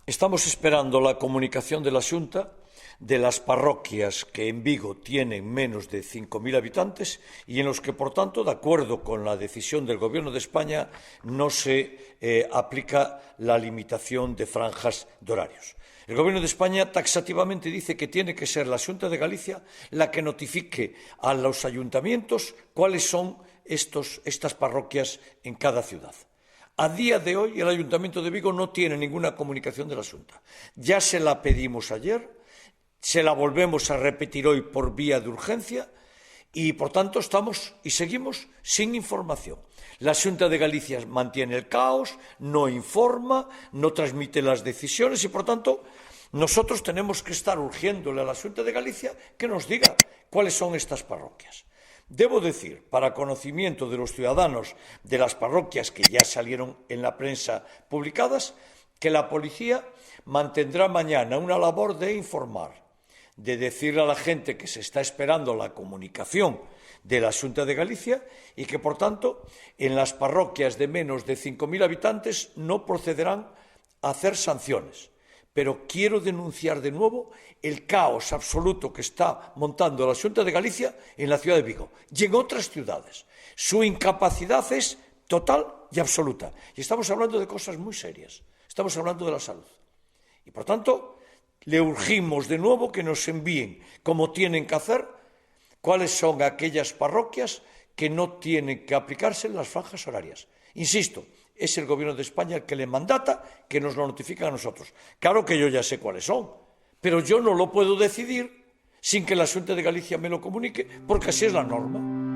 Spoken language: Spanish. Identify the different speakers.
Speaker 1: Estamos esperando la comunicación de la Xunta de las parroquias que en Vigo tienen menos de 5.000 habitantes y en los que, por tanto, de acuerdo con la decisión del Gobierno de España, no se aplica la limitación de franjas de horarios. El Gobierno de España taxativamente dice que tiene que ser la Xunta de Galicia la que notifique a los ayuntamientos cuáles son estas parroquias en cada ciudad. A día de hoy, el Ayuntamiento de Vigo no tiene ninguna comunicación de la Xunta. Ya se la pedimos ayer, se la volvemos a repetir hoy por vía de urgencia y, por tanto, estamos y seguimos sin información. La Xunta de Galicia mantiene el caos, no informa, no transmite las decisiones y, por tanto, nosotros tenemos que estar urgiéndole a la Xunta de Galicia que nos diga cuáles son estas parroquias. Debo decir, para conocimiento de los ciudadanos de las parroquias que ya salieron en la prensa publicadas, que la policía mantendrá mañana una labor de informar, de decirle a la gente que se está esperando la comunicación de la Xunta de Galicia y que, por tanto, en las parroquias de menos de 5.000 habitantes no procederán a hacer sanciones. Pero quiero denunciar de nuevo el caos absoluto que está montando la Xunta de Galicia en la ciudad de Vigo y en otras ciudades. Su incapacidad es total y absoluta. Y estamos hablando de cosas muy serias. Estamos hablando de la salud. Y, por tanto, le urgimos de nuevo que nos envíen, como tienen que hacer, cuáles son aquellas parroquias que no tienen que aplicarse las franjas horarias. Insisto, es el Gobierno de España el que le mandata que nos lo notifique a nosotros. Claro que yo ya sé cuáles son, pero yo no lo puedo decidir sin que la Xunta de Galicia me lo comunique, porque así es la norma.